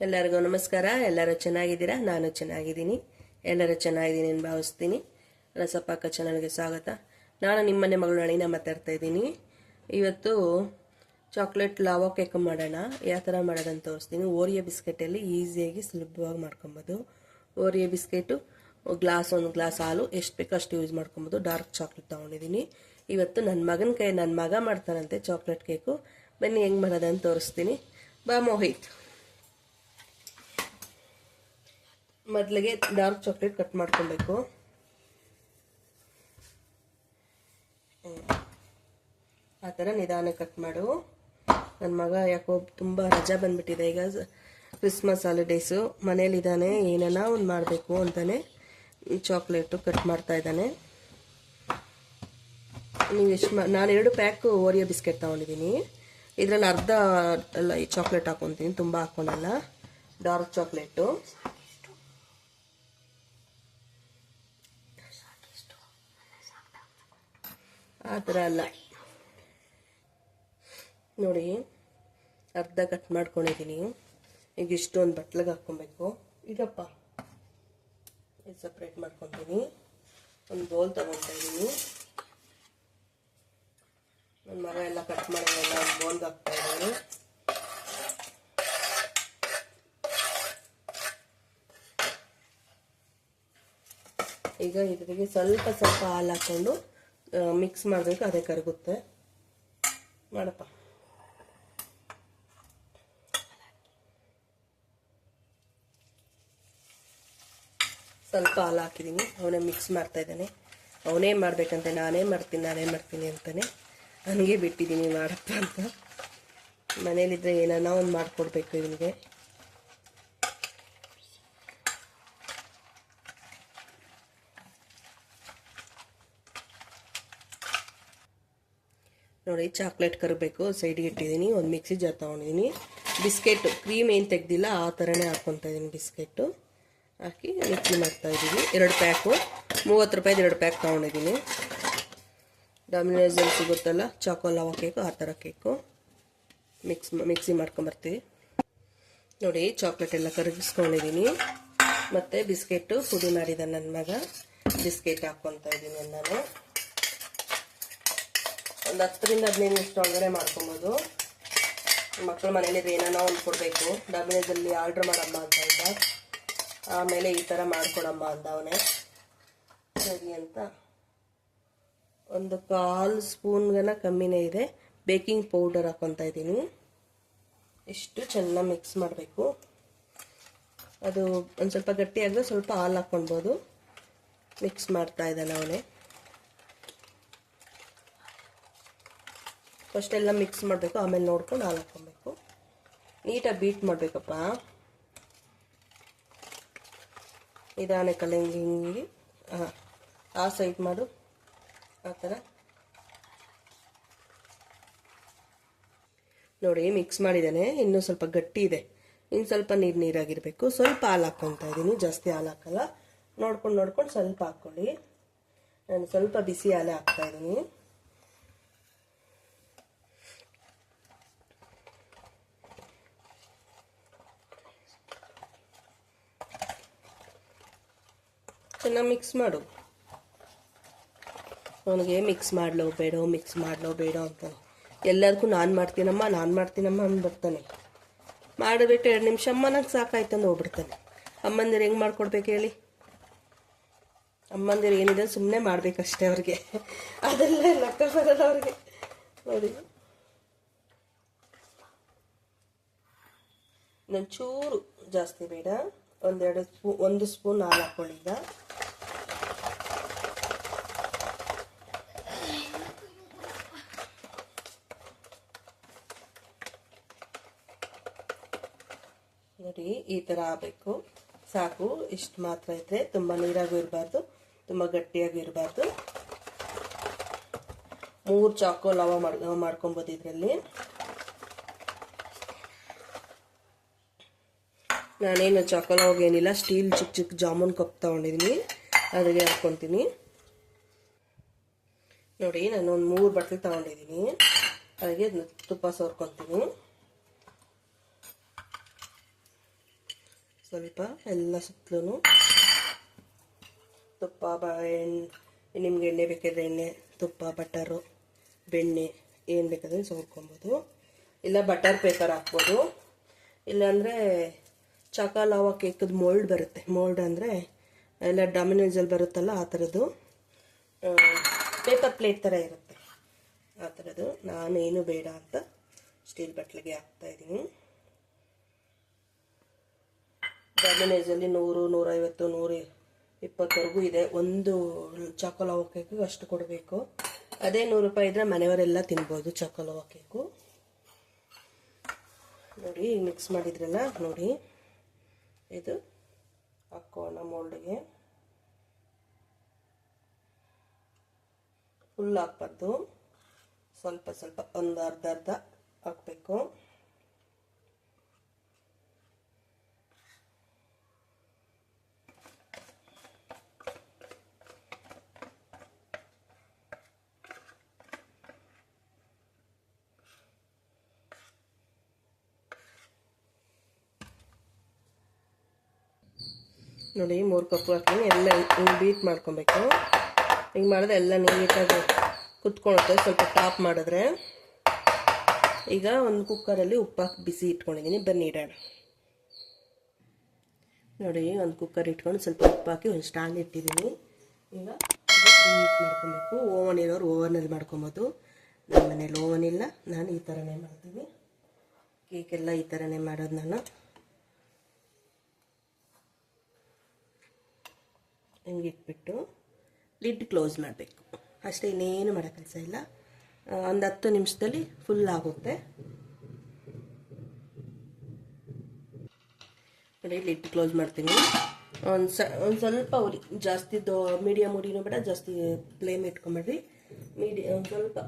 ಎಲ್ಲರಿಗೂ ನಮಸ್ಕಾರ. ಎಲ್ಲರೂ ಚೆನ್ನಾಗಿದ್ದೀರಾ? ನಾನು ಚೆನ್ನಾಗಿದ್ದೀನಿ. ಎಲ್ಲರೂ ಚೆನ್ನಾಗಿದ್ದೀನಿ ಅಂತ ಭಾವಿಸ್ತೀನಿ. ರಸಪಾಕ ಚಾನಲ್ಗೆ ಸ್ವಾಗತ. ನಾನು ನಿಮ್ಮನೆ ಮಗಳು ಅಳಿನ ಮಾತಾಡ್ತಾ ಇದ್ದೀನಿ. ಇವತ್ತು ಚಾಕ್ಲೇಟ್ ಲಾವಾ ಕೇಕ್ ಮಾಡೋಣ. ಯಾವ ಥರ ಮಾಡೋದಂತ ತೋರಿಸ್ತೀನಿ. ಓರಿಯೋ ಬಿಸ್ಕೆಟಲ್ಲಿ ಈಸಿಯಾಗಿ ಸುಲಭವಾಗಿ ಮಾಡ್ಕೊಬೋದು. ಓರಿಯೋ ಬಿಸ್ಕೆಟು ಒಂದು ಗ್ಲಾಸ್ ಹಾಲು ಎಷ್ಟು ಬೇಕೋ ಅಷ್ಟು ಯೂಸ್ ಮಾಡ್ಕೊಬೋದು. ಡಾರ್ಕ್ ಚಾಕ್ಲೇಟ್ ತೊಗೊಂಡಿದ್ದೀನಿ. ಇವತ್ತು ನನ್ನ ಮಗ ಮಾಡ್ತಾನಂತೆ ಚಾಕ್ಲೇಟ್ ಕೇಕು. ಬನ್ನಿ ಹೆಂಗೆ ಮಾಡೋದಂತ ತೋರಿಸ್ತೀನಿ. ಬಾ ಮೋಹಿತ್. ಮೊದಲಿಗೆ ಡಾರ್ಕ್ ಚಾಕ್ಲೇಟ್ ಕಟ್ ಮಾಡ್ಕೊಬೇಕು. ಆ ಥರ ನಿಧಾನ ಕಟ್ ಮಾಡು. ನನ್ನ ಮಗ ಯಾಕೋ ತುಂಬ ರಜಾ ಬಂದ್ಬಿಟ್ಟಿದೆ. ಈಗ ಕ್ರಿಸ್ಮಸ್ ಹಾಲಿಡೇಸು ಮನೇಲಿದ್ದಾನೆ. ಏನನ್ನ ಒಂದು ಮಾಡಬೇಕು ಅಂತಾನೆ ಚಾಕ್ಲೇಟು ಕಟ್ ಮಾಡ್ತಾ ಇದ್ದಾನೆ. ನೀವು ನಾನು 2 ಪ್ಯಾಕ್ ಓರಿಯೋ ಬಿಸ್ಕೆಟ್ ತೊಗೊಂಡಿದ್ದೀನಿ. ಇದರಲ್ಲಿ ಅರ್ಧ ಚಾಕ್ಲೇಟ್ ಹಾಕೊತೀನಿ, ತುಂಬ ಹಾಕ್ಕೊಳಲ್ಲ. ಡಾರ್ಕ್ ಚಾಕ್ಲೇಟು ಆ ಥರ ಅಲ್ಲ ನೋಡಿ, ಅರ್ಧ ಕಟ್ ಮಾಡ್ಕೊಂಡಿದ್ದೀನಿ. ಈಗ ಇಷ್ಟೊಂದು ಬಟ್ಲಿಗೆ ಹಾಕ್ಕೊಬೇಕು. ಈಗಪ್ಪ ಇದು ಸಪ್ರೇಟ್ ಮಾಡ್ಕೊತೀನಿ. ಒಂದು ಬೌಲ್ ತಗೊತಾ ಇದ್ದೀನಿ. ನನ್ನ ಮಗ ಎಲ್ಲ ಕಟ್ ಮಾಡೋದೆಲ್ಲ ಒಂದು ಬೌಲ್ಗೆ ಹಾಕ್ತಾ ಇದ್ದೀನಿ. ಈಗ ಇದ್ರಿಗೆ ಸ್ವಲ್ಪ ಹಾಲು ಹಾಕ್ಕೊಂಡು ಮಿಕ್ಸ್ ಮಾಡಬೇಕು. ಅದೇ ಕರಗುತ್ತೆ. ಮಾಡಪ್ಪ. ಸ್ವಲ್ಪ ಹಾಲು ಹಾಕಿದ್ದೀನಿ. ಅವನೇ ಮಿಕ್ಸ್ ಮಾಡ್ತಾ ಇದ್ದಾನೆ. ಅವನೇ ಮಾಡಬೇಕಂತೆ. ನಾನೇ ಮಾಡ್ತೀನಿ ಅಂತಾನೆ. ನನಗೆ ಬಿಟ್ಟಿದ್ದೀನಿ ಮಾಡಪ್ಪ ಅಂತ. ಮನೇಲಿದ್ದರೆ ಏನಾನ ಒಂದು ಮಾಡಿಕೊಡ್ಬೇಕು ಇವನಿಗೆ. ನೋಡಿ, ಚಾಕ್ಲೇಟ್ ಕರಬೇಕು. ಸೈಡ್ಗೆ ಇಟ್ಟಿದ್ದೀನಿ. ಒಂದು ಮಿಕ್ಸಿ ಜಾರ್ ತೊಗೊಂಡಿದ್ದೀನಿ. ಬಿಸ್ಕೆಟು ಕ್ರೀಮ್ ಏನು ತೆಗ್ದಿಲ್ಲ ಆ ಥರನೇ ಹಾಕ್ಕೊತಾ ಇದ್ದೀನಿ. ಬಿಸ್ಕೆಟು ಹಾಕಿ ಮಿಕ್ಸಿ ಮಾಡ್ತಾಯಿದ್ದೀನಿ. 2 ಪ್ಯಾಕು 30 ರೂಪಾಯಿದು 2 ಪ್ಯಾಕ್ ತೊಗೊಂಡಿದ್ದೀನಿ. ಡಾಮಿನೋಸಲ್ಲಿ ಸಿಗುತ್ತಲ್ಲ ಚಾಕೋ ಲಾವಾ ಕೇಕು, ಆ ಥರ ಕೇಕು ಮಿಕ್ಸಿ ಮಾಡ್ಕೊಂಬರ್ತೀವಿ. ನೋಡಿ, ಚಾಕ್ಲೇಟ್ ಎಲ್ಲ ಕರಗಿಸ್ಕೊಂಡಿದ್ದೀನಿ. ಮತ್ತು ಬಿಸ್ಕೆಟು ಪುಡಿ ಮಾಡಿದ ನನ್ನ ಮಗ. ಬಿಸ್ಕೆಟ್ ಹಾಕ್ಕೊತಾ ಇದ್ದೀನಿ ನಾನು. ಒಂದು 10 ರಿಂದ 15 ನಿಮಿಷ ಒಳಗಡೆ ಮಾಡ್ಕೊಬೋದು. ಮಕ್ಕಳು ಮನೇಲಿದ್ರೆ ಏನಾನ ಒಂದು ಕೊಡಬೇಕು. ಡಾಮಿನೋಸಲ್ಲಿ ಆರ್ಡ್ರ್ ಮಾಡಮ್ಮ ಅಂತ ಇದ್ದ. ಆಮೇಲೆ ಈ ಥರ ಮಾಡಿಕೊಡಮ್ಮ ಅಂದ ಅವನೇ. ಸರಿ ಅಂತ ಒಂದು 1/4 ಸ್ಪೂನ್ಗನ ಕಮ್ಮಿನೇ ಇದೆ ಬೇಕಿಂಗ್ ಪೌಡರ್ ಹಾಕ್ಕೊತಾ ಇದ್ದೀನಿ. ಇಷ್ಟು ಚೆನ್ನಾಗಿ ಮಿಕ್ಸ್ ಮಾಡಬೇಕು. ಅದು ಒಂದು ಸ್ವಲ್ಪ ಗಟ್ಟಿಯಾದರೆ ಸ್ವಲ್ಪ ಹಾಲು ಹಾಕ್ಕೊಳ್ಬೋದು. ಮಿಕ್ಸ್ ಮಾಡ್ತಾ ಇದ್ದಾನೆ ಅವನೇ. ಫಸ್ಟೆಲ್ಲ ಮಿಕ್ಸ್ ಮಾಡಬೇಕು, ಆಮೇಲೆ ನೋಡ್ಕೊಂಡು ಹಾಲು ಹಾಕ್ಕೊಬೇಕು. ನೀಟಾಗಿ ಬೀಟ್ ಮಾಡಬೇಕಪ್ಪ. ನಿಧಾನ ಹಿಂಗೆ ಆ ಸೈಡ್ ಮಾಡು. ಆ ಥರ ನೋಡಿ, ಮಿಕ್ಸ್ ಮಾಡಿದ್ದಾನೆ. ಇನ್ನೂ ಸ್ವಲ್ಪ ಗಟ್ಟಿ ಇದೆ. ಇನ್ನು ಸ್ವಲ್ಪ ನೀರಾಗಿರಬೇಕು. ಸ್ವಲ್ಪ ಹಾಲು ಹಾಕ್ಕೊತಾ ಇದ್ದೀನಿ. ಜಾಸ್ತಿ ಹಾಲು ಹಾಕಲ್ಲ. ನೋಡ್ಕೊಂಡು ಸ್ವಲ್ಪ ಹಾಕ್ಕೊಳ್ಳಿ. ನಾನು ಸ್ವಲ್ಪ ಬಿಸಿ ಹಾಲೇ ಹಾಕ್ತಾಯಿದ್ದೀನಿ. ಚೆನ್ನಾಗಿ ಮಿಕ್ಸ್ ಮಾಡು. ಅವನಿಗೆ ಮಿಕ್ಸ್ ಮಾಡಲೋ ಬೇಡ ಅಂತಾನೆ. ಎಲ್ಲದಕ್ಕೂ ನಾನು ಮಾಡ್ತೀನಮ್ಮ ಅಂದು ಬರ್ತಾನೆ. ಮಾಡಿಬಿಟ್ಟು 2 ನಿಮಿಷ ಅಮ್ಮ ನಂಗೆ ಸಾಕಾಯ್ತಂದು ಹೋಗ್ಬಿಡ್ತಾನೆ. ಅಮ್ಮಂದಿರು ಹೆಂಗೆ ಮಾಡ್ಕೊಡ್ಬೇಕು ಹೇಳಿ? ಅಮ್ಮಂದಿರು ಏನಿದೆ ಸುಮ್ಮನೆ ಮಾಡಬೇಕಷ್ಟೇ ಅವ್ರಿಗೆ. ಅದೆಲ್ಲ ಲೆಕ್ಕ ಬರಲ್ಲ ಅವ್ರಿಗೆ. ನೋಡಿ, ಚೂರು ಜಾಸ್ತಿ ಬೇಡ. 1 ಸ್ಪೂನ್ ಹಾಲು ಹಾಕ್ಕೊಳ್ಳಿದ್ದ. ನೋಡಿ, ಈ ಥರ ಆಗಬೇಕು. ಸಾಕು. ಇಷ್ಟು ಮಾತ್ರ ಇದ್ದರೆ. ತುಂಬ ನೀರಾಗೂ ಇರಬಾರ್ದು, ತುಂಬ ಗಟ್ಟಿಯಾಗೂ ಇರಬಾರ್ದು. 3 ಚಾಕೋ ಲಾವಾ ಮಾಡ್ಕೊಬೋದು ಇದರಲ್ಲಿ. ನಾನೇನು ಚಾಕೋ ಲಾವಾಗೆ ಏನಿಲ್ಲ, ಸ್ಟೀಲ್ ಚಿಕ್ಕ ಜಾಮೂನ್ ಕಪ್ ತೊಗೊಂಡಿದ್ದೀನಿ. ಅದಕ್ಕೆ ಹಾಕ್ಕೊತೀನಿ. ನೋಡಿ, ನಾನು ಒಂದು 3 ಬಟ್ಲು ತೊಗೊಂಡಿದ್ದೀನಿ. ಅದಕ್ಕೆ ತುಪ್ಪ ಸೋರ್ಕೊತೀನಿ. ಸ್ವಲ್ಪ ಎಲ್ಲ ಸುತ್ತಲೂ ತುಪ್ಪ ನಿಮ್ಗೆ ಎಣ್ಣೆ ಬೇಕಾದ್ರೆ ಎಣ್ಣೆ, ತುಪ್ಪ, ಬಟರು, ಬೆಣ್ಣೆ ಏನು ಬೇಕಾದ್ರೆ ಸೋರ್ಕೊಬೋದು. ಇಲ್ಲ ಬಟರ್ ಪೇಪರ್ ಹಾಕ್ಬೋದು. ಇಲ್ಲಾಂದರೆ ಚಾಕಲಾವ ಕೇಕದ ಮೋಲ್ಡ್ ಬರುತ್ತೆ. ಮೋಲ್ಡ್ ಅಂದರೆ ಎಲ್ಲ ಡಾಮಿನೋಸಲ್ಲಿ ಬರುತ್ತಲ್ಲ ಆ ಥರದ್ದು ಪೇಪರ್ ಪ್ಲೇಟ್ ಥರ ಇರುತ್ತೆ, ಆ ಥರದ್ದು. ನಾನೇನು ಬೇಡ ಅಂತ ಸ್ಟೀಲ್ ಬಟ್ಲಿಗೆ ಹಾಕ್ತಾಯಿದ್ದೀನಿ. ಡಾಮಿನೋಸಲ್ಲಿ 100, 150, 120ವರೆಗೂ ಇದೆ. ಒಂದು ಚಾಕೋಲಾವ ಕೇಕಿಗೆ ಅಷ್ಟು ಕೊಡಬೇಕು. ಅದೇ 100 ರೂಪಾಯಿ ಇದ್ದರೆ ಮನೆಯವರೆಲ್ಲ ತಿನ್ಬೋದು ಚಾಕೋಲಾವ ಕೇಕು. ನೋಡಿ ಈಗ ಮಿಕ್ಸ್ ಮಾಡಿದ್ರಲ್ಲ, ನೋಡಿ ಇದು ಹಾಕೋಣ ಮೋಲ್ಡ್ಗೆ. ಫುಲ್ ಹಾಕ್ಬಾರ್ದು, ಸ್ವಲ್ಪ ಸ್ವಲ್ಪ, ಒಂದು ಅರ್ಧ ಹಾಕಬೇಕು. ನೋಡಿ 3 ಕಪ್ ಹಾಕ್ತೀನಿ. ಎಲ್ಲ ಹಿಂಗೆ ಬೀಟ್ ಮಾಡ್ಕೊಬೇಕು. ಹಿಂಗೆ ಮಾಡಿದ್ರೆ ಎಲ್ಲ ನೀಟಾಗಿ ಕುತ್ಕೊಳುತ್ತೆ. ಸ್ವಲ್ಪ ಟಾಪ್ ಮಾಡಿದ್ರೆ. ಈಗ ಒಂದು ಕುಕ್ಕರಲ್ಲಿ ಉಪ್ಪು ಹಾಕಿ ಬಿಸಿ ಇಟ್ಕೊಂಡಿದ್ದೀನಿ, ಬನ್ನಿ ಇಡೋಣ. ನೋಡಿ ಒಂದು ಕುಕ್ಕರ್ ಇಟ್ಕೊಂಡು ಸ್ವಲ್ಪ ಉಪ್ಪು ಹಾಕಿ ಒಂದು ಸ್ಟ್ಯಾಂಡ್ ಇಟ್ಟಿದ್ದೀನಿ. ಈಗ ಹೀಟ್ ಮಾಡ್ಕೊಬೇಕು. ಓವನ್ ಇರೋರು ಓವನಲ್ಲಿ ಮಾಡ್ಕೊಬೋದು. ನಮ್ಮ ಮನೇಲಿ ಓವನ್ ಇಲ್ಲ, ನಾನು ಈ ಥರನೇ ಮಾಡ್ತೀನಿ. ಕೇಕೆಲ್ಲ ಈ ಥರನೇ ಮಾಡೋದು ನಾನು. ಹಿಂಗೆ ಇಟ್ಬಿಟ್ಟು ಲಿಡ್ ಕ್ಲೋಸ್ ಮಾಡಬೇಕು ಅಷ್ಟೇ, ಇನ್ನೇನು ಮಾಡೋ ಕೆಲಸ ಇಲ್ಲ. ಒಂದು 10 ನಿಮಿಷದಲ್ಲಿ ಫುಲ್ ಆಗುತ್ತೆ. ನೋಡಿ ಲಿಡ್ ಕ್ಲೋಸ್ ಮಾಡ್ತೀನಿ. ಒಂದು ಸ್ವಲ್ಪ ಉರಿ, ಜಾಸ್ತಿ ಮೀಡಿಯಮ್ ಉರಿನೂ ಬೇಡ, ಜಾಸ್ತಿ ಫ್ಲೇಮ್ ಇಟ್ಕೊಂಬೇಡ್ರಿ. ಒಂದು ಸ್ವಲ್ಪ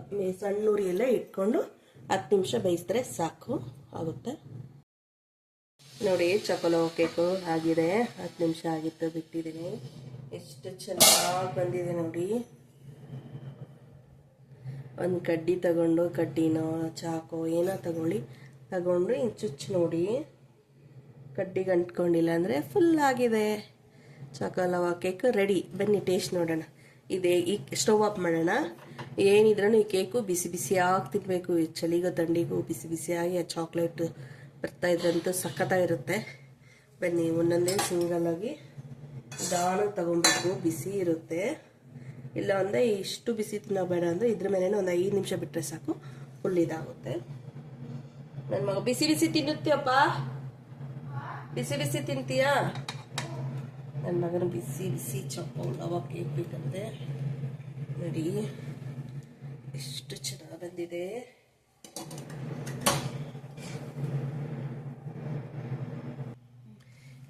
ಸಣ್ಣ ಉರಿಯಲ್ಲೇ ಇಟ್ಕೊಂಡು 10 ನಿಮಿಷ ಬೇಯಿಸಿದ್ರೆ ಸಾಕು ಆಗುತ್ತೆ. ನೋಡಿ ಚಾಕೋಲಾವ ಕೇಕು ಆಗಿದೆ. 10 ನಿಮಿಷ ಆಗಿತ್ತು, ಬಿಟ್ಟಿದ್ದೀನಿ. ಎಷ್ಟು ಚೆನ್ನಾಗಿ ಬಂದಿದೆ ನೋಡಿ. ಒಂದು ಕಡ್ಡಿ ತಗೊಂಡು, ಕಡ್ಡಿನೋ ಚಾಕೋ ಏನೋ ತಗೊಂಡು ಹಿಂಗೆ ಚುಚ್ಚಿ ನೋಡಿ. ಕಡ್ಡಿಗೆ ಅಂಟ್ಕೊಂಡಿಲ್ಲ ಅಂದರೆ ಫುಲ್ ಆಗಿದೆ. ಚಾಕೋಲಾವ ಕೇಕ್ ರೆಡಿ. ಬನ್ನಿ ಟೇಸ್ಟ್ ನೋಡೋಣ. ಇದೆ ಈಗ ಸ್ಟವ್ ಆಫ್ ಮಾಡೋಣ. ಏನಿದ್ರೂ ಈ ಕೇಕು ಬಿಸಿ ಬಿಸಿಯಾಗಿ ತಿನ್ನಬೇಕು. ಚಳಿಗೂ ಥಂಡಿಗೂ ಬಿಸಿ ಬಿಸಿಯಾಗಿ ಆ ಚಾಕ್ಲೇಟ್ ಬರ್ತಾಯಿದ್ರಂತೂ ಸಖತ್ತಾಗಿರುತ್ತೆ. ಬನ್ನಿ ಒಂದೊಂದೇ ಸಿಂಗಲಾಗಿ ನಿಧಾನಕ್ಕೆ ತಗೊಬೇಕು, ಬಿಸಿ ಇರುತ್ತೆ. ಇಲ್ಲ ಅಂದರೆ ಇಷ್ಟು ಬಿಸಿ ತಿನ್ನೋಬೇಡ ಅಂದರೆ ಇದ್ರ ಮೇಲೆ ಒಂದು 5 ನಿಮಿಷ ಬಿಟ್ಟರೆ ಸಾಕು, ಫುಲ್ ಇದಾಗುತ್ತೆ. ನನ್ನ ಮಗ ಬಿಸಿ ಬಿಸಿ ತಿನ್ನುತ್ತೀಯಪ್ಪ, ಬಿಸಿ ಬಿಸಿ ತಿಂತೀಯಾ? ನನ್ನ ಮಗನ ಬಿಸಿ ಬಿಸಿ ಚಾಕೋಲಾವ ಕೇಕ್ ಬೇಕಂತೆ. ನೋಡಿ ಎಷ್ಟು ಚೆನ್ನಾಗಿ ಬಂದಿದೆ.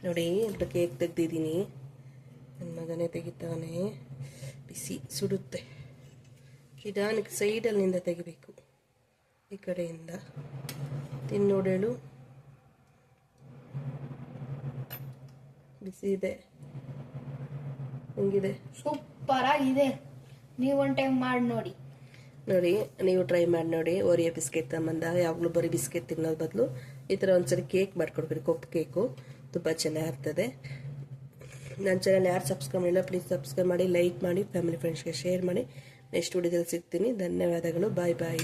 ನೋಡಿ ಅಂತ ಕೇಕ್ ತೆಗ್ದಿದ್ದೀನಿ. ನನ್ನ ಮಗನೇ ತೆಗಿತಾನೆ. ಬಿಸಿ ಸುಡುತ್ತೆ. ನಿಧಾನಕ್ಕೆ ಸೈಡಲ್ಲಿಂದ ತೆಗಿಬೇಕು, ಈ ಕಡೆಯಿಂದ. ತಿನ್ನೋಡೇಳು ಬಿಸಿ ಇದೆ. ಹೆಂಗಿದೆ? ಸೂಪರ್ ಆಗಿದೆ. ನೀವು ಒಂದು ಟೈಮ್ ಮಾಡಿ ನೋಡಿ. ನೋಡಿ ನೀವು ಟ್ರೈ ಮಾಡಿ ನೋಡಿ. ಓರಿಯೋ ಬಿಸ್ಕೆಟ್ ತಗೊಂಬಂದಾಗ ಯಾವಾಗಲೂ ಬರೀ ಬಿಸ್ಕೆಟ್ ತಿನ್ನೋದು ಬದಲು ಈ ಥರ ಒಂದ್ಸರಿ ಕೇಕ್ ಮಾಡ್ಕೊಡ್ಬೇಕು. ಕಪ್ ಕೇಕು ತುಂಬ ಚೆನ್ನಾಗಿರ್ತದೆ. ನನ್ನ ಚಾನಲ್ ಯಾರು ಸಬ್ಸ್ಕ್ರೈಬ್ ಮಾಡಿಲ್ಲ ಪ್ಲೀಸ್ ಸಬ್ಸ್ಕ್ರೈಬ್ ಮಾಡಿ, ಲೈಕ್ ಮಾಡಿ, ಫ್ಯಾಮಿಲಿ ಫ್ರೆಂಡ್ಸ್ಗೆ ಶೇರ್ ಮಾಡಿ. ನೆಕ್ಸ್ಟ್ ವಿಡಿಯೋದಲ್ಲಿ ಸಿಗ್ತೀನಿ. ಧನ್ಯವಾದಗಳು. ಬಾಯ್ ಬಾಯ್.